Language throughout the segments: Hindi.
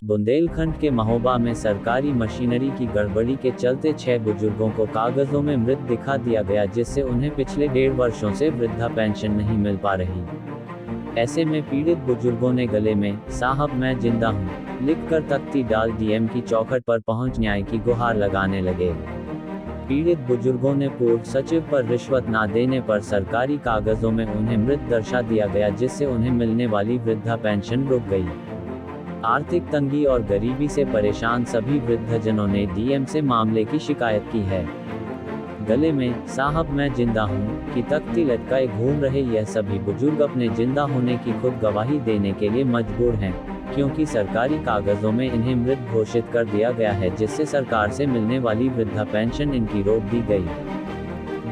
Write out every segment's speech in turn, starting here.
बुंदेलखंड के महोबा में सरकारी मशीनरी की गड़बड़ी के चलते 6 बुजुर्गों को कागजों में मृत दिखा दिया गया, जिससे उन्हें पिछले 1.5 वर्षों से वृद्धा पेंशन नहीं मिल पा रही। ऐसे में पीड़ित बुजुर्गों ने गले में "साहब मैं जिंदा हूँ" लिखकर तख्ती डाल डीएम की चौखट पर पहुंच न्याय की गुहार लगाने लगे। पीड़ित बुजुर्गों ने पूर्व सचिव पर रिश्वत ना देने पर सरकारी कागजों में उन्हें मृत दर्शा दिया गया, जिससे उन्हें मिलने वाली वृद्धा पेंशन रुक गई। आर्थिक तंगी और गरीबी से परेशान सभी वृद्धजनों ने डीएम से मामले की शिकायत की है। गले में "साहब मैं जिंदा हूँ" की तख्ती लटकाए घूम रहे यह सभी बुजुर्ग अपने जिंदा होने की खुद गवाही देने के लिए मजबूर हैं, क्योंकि सरकारी कागजों में इन्हें मृत घोषित कर दिया गया है, जिससे सरकार से मिलने वाली वृद्धा पेंशन इनकी रोक दी गई।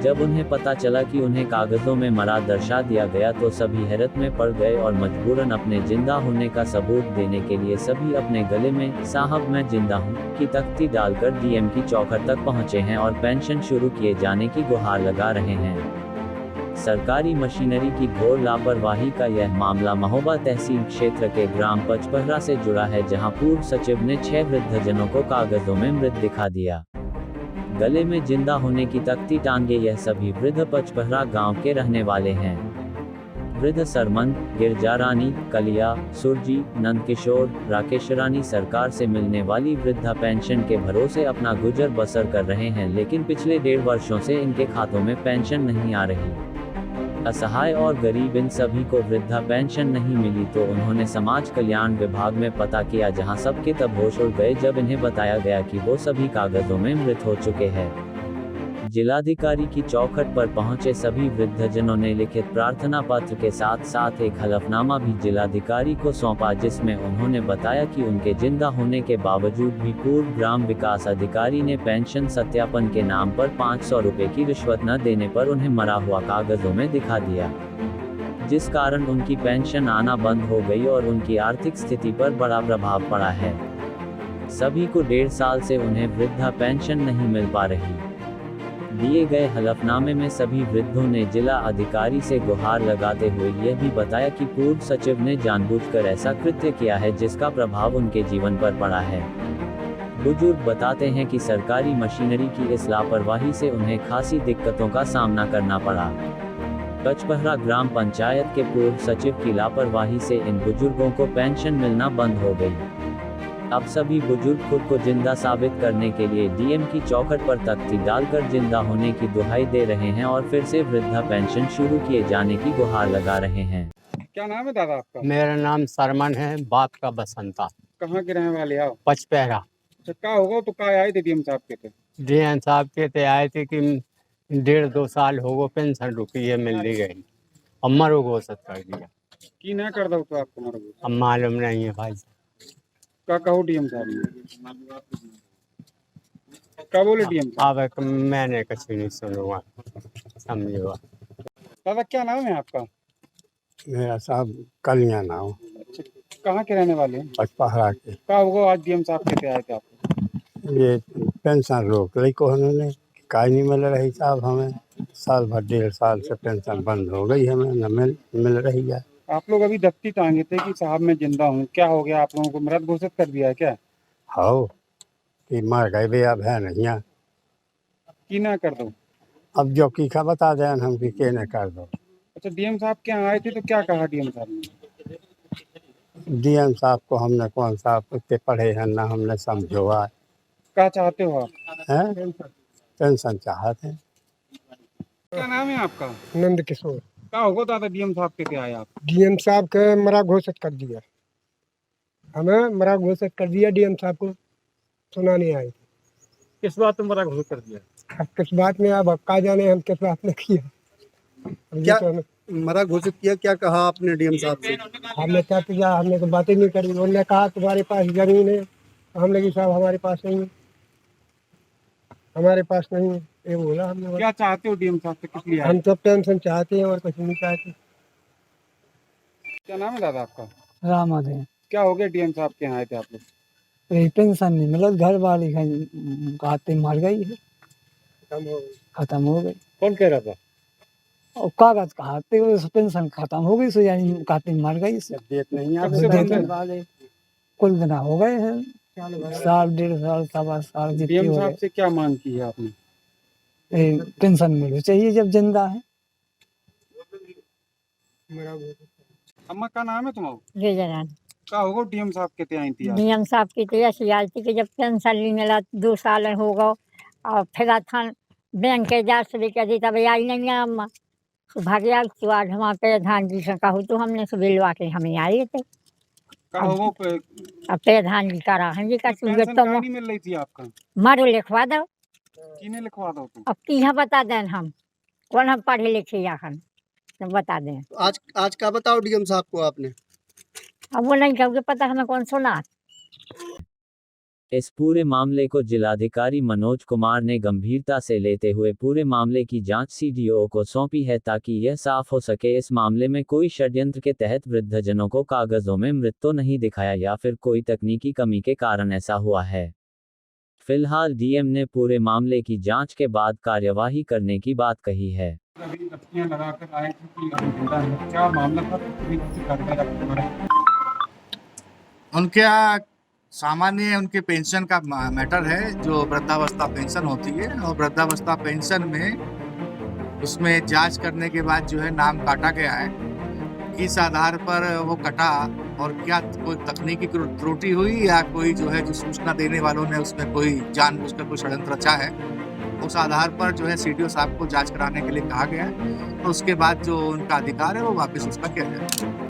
जब उन्हें पता चला कि उन्हें कागजों में मरा दर्शा दिया गया तो सभी हैरत में पड़ गए और मजबूरन अपने जिंदा होने का सबूत देने के लिए सभी अपने गले में "साहब मैं जिंदा हूँ" की तख्ती डालकर डीएम की चौखट तक पहुंचे हैं और पेंशन शुरू किए जाने की गुहार लगा रहे हैं। सरकारी मशीनरी की घोर लापरवाही का यह मामला महोबा तहसील क्षेत्र के ग्राम पचपहरा से जुड़ा है, जहां पूर्व सचिव ने 6 वृद्धजनों को कागजों में मृत दिखा दिया। गले में जिंदा होने की तख्ती टांगे यह सभी वृद्ध पचपहरा गांव के रहने वाले हैं। वृद्ध सरमन, गिरजारानी, कलिया, सुरजी, नंदकिशोर, राकेशरानी सरकार से मिलने वाली वृद्धा पेंशन के भरोसे अपना गुजर बसर कर रहे हैं, लेकिन पिछले 1.5 वर्षों से इनके खातों में पेंशन नहीं आ रही। असहाय और गरीब इन सभी को वृद्धा पेंशन नहीं मिली तो उन्होंने समाज कल्याण विभाग में पता किया, जहां सबके तब होश उड़ गए जब इन्हें बताया गया कि वो सभी कागजों में मृत हो चुके हैं। जिलाधिकारी की चौखट पर पहुंचे सभी वृद्धजनों ने लिखित प्रार्थना पत्र के साथ साथ एक हलफनामा भी जिलाधिकारी को सौंपा, जिसमें उन्होंने बताया कि उनके जिंदा होने के बावजूद भी पूर्व ग्राम विकास अधिकारी ने पेंशन सत्यापन के नाम पर 500 रुपए की रिश्वत न देने पर उन्हें मरा हुआ कागजों में दिखा दिया, जिस कारण उनकी पेंशन आना बंद हो गई और उनकी आर्थिक स्थिति पर बड़ा प्रभाव पड़ा है। सभी को 1.5 साल से उन्हें वृद्धा पेंशन नहीं मिल पा रही। दिए गए हलफनामे में सभी वृद्धों ने जिला अधिकारी से गुहार लगाते हुए यह भी बताया कि पूर्व सचिव ने जानबूझकर ऐसा कृत्य किया है जिसका प्रभाव उनके जीवन पर पड़ा है। बुजुर्ग बताते हैं कि सरकारी मशीनरी की इस लापरवाही से उन्हें खासी दिक्कतों का सामना करना पड़ा। पचपहरा ग्राम पंचायत के पूर्व सचिव की लापरवाही से इन बुजुर्गों को पेंशन मिलना बंद हो गई। अब सभी बुजुर्ग खुद को जिंदा साबित करने के लिए डीएम की चौखट पर तख्ती डालकर जिंदा होने की दुहाई दे रहे हैं और फिर से वृद्धा पेंशन शुरू किए जाने की गुहार लगा रहे हैं। क्या नाम है दादा आपका? मेरा नाम सरमन है, बाप का बसंता। कहाँ के रहने वाले आप? पचपहरा। अच्छा, क्या होगा तो क्या आए थे डीएम साहब के थे? डीएम साहब के ते आए थे कि 1.5-2 साल हो गए पेंशन रुकी है, मिल ली गई। अम्मा रोग हो सकता कर दिया की ना कर दो तो आपको मरोगे? अब मालूम नहीं है भाई। क्या कहो डीएम साहब ने? क्या बोले डीएम साहब? अब मैंने कुछ नहीं सुनूंगा, समझो। दादा क्या नाम है आपका? मेरा साहब कलिया नाम। अच्छा, कहाँ के रहने वाले हैं? पचपहरा के। क्या होगा आज डीएम साहब के थे आए थे आपको? ये पेंशन रोक ली को उन्होंने, काहे नहीं मिल रही साहब हमें। साल भर 1.5 साल से पेंशन बंद हो गई, हमें न मिल रही है। आप लोग अभी दफ्ती टांगे थे कि साहब मैं जिंदा हूँ, क्या हो गया? आप लोगों को मृत घोषित कर दिया है क्या? हो कि मर गए भैया, अब है नहीं है। की ना कर दो? अब जो की का बता दें हम कि के न कर दो। अच्छा, डीएम साहब के यहाँ आए थे तो क्या कहा डीएम साहब ने? डीएम साहब को हमने कौन साहब उतने पढ़े हैं ना, हमने समझो है। क्या चाहते हो आप? हैं? पेंशन चाहते हैं। क्या नाम है आपका? नंद किशोर। क्या होगा दादा डीएम साहब के थे आए आप? डीएम साहब के मरा घोषित कर दिया, हमें मरा घोषित कर दिया। डीएम साहब को सुना नहीं आई। किस बात में मरा घोषित कर दिया? अब किस बात में, अब का जाने हम किस बात में किया। क्या मरा घोषित किया? क्या कहा आपने डीएम साहब से? हमने क्या किया, हमने तो बातें नहीं करी। उन्होंने कहा तुम्हारे पास जमीन है, हमने कहा साहब हमारे पास नहीं है, हमारे पास नहीं है, ये बोला हमने। क्या चाहते हो डीएम साहब से? किस लिए आए? हम तो पेंशन चाहते हैं और कुछ नहीं चाहते। क्या नाम है दादा आपका? रामद है। क्या हो गया डीएम साहब के यहाँ आए थे आप लोग? पेंशन नहीं मिला, घर वाली खाते मर गई है, खत्म हो गई। कौन कह रहा था? और कागज खाते पेंशन खत्म हो गई, सो यानी खाते मर गई। देत नहीं कब से बंद है? वाले कुल दिन हो गए हैं, साल 1.5 साल, सवा साल जितने डीएम हो साहब गए। से क्या मांग की है आपने? पेंशन मिलनी चाहिए जब जिंदा है। अम्मा का नाम है तुम्हारा? जय जनान का होगा डीएम साहब कहते आई थी आज? नियम साहब की तो ऐसी आती कि जब पेंशन ली मिला 2 साल हो गो और फिर था बैंक के जा से लेकर दी तब आई नहीं है अम्मा तो भाग्या तो आज हम प्रधान जी से कहूँ तो हमने से बिलवा के हमें आए थे। का होगा अब प्रधान जी करा हम जी का पेंशन तो काहे नहीं मिल रही थी आपका? मारो लिखवा दो। किने लिखवा दो तुम? अब की बता दें हम कौन हम पढ़े लिखे या हम तो बता दें। आज क्या बताओ डीएम साहब को आपने? अब वो नहीं कहोगे पता हमें कौन सुना। इस पूरे मामले को जिलाधिकारी मनोज कुमार ने गंभीरता से लेते हुए पूरे मामले की जांच सीडीओ को सौंपी है ताकि यह साफ हो सके इस मामले में कोई षड्यंत्र के तहत वृद्धजनों को कागजों में मृत तो नहीं दिखाया या फिर कोई तकनीकी कमी के कारण ऐसा हुआ है। फिलहाल डीएम ने पूरे मामले की जांच के बाद कार्यवाही करने की बात कही है। अभी तख्तियां लगाकर आए थे कि हम जिंदा हैं। क्या मामला था? उनका सामान्य उनके पेंशन का मैटर है जो वृद्धावस्था पेंशन होती है और वृद्धावस्था पेंशन में उसमें जांच करने के बाद जो है नाम काटा गया है। किस आधार पर वो कटा और क्या कोई तकनीकी त्रुटि हुई या कोई जो है जो सूचना देने वालों ने उसमें कोई जानबूझकर कोई षड्यंत्र रचा है, उस आधार पर जो है सीडीओ साहब को जांच कराने के लिए कहा गया है। तो उसके बाद जो उनका अधिकार है वो वापस उसका किया जाएगा।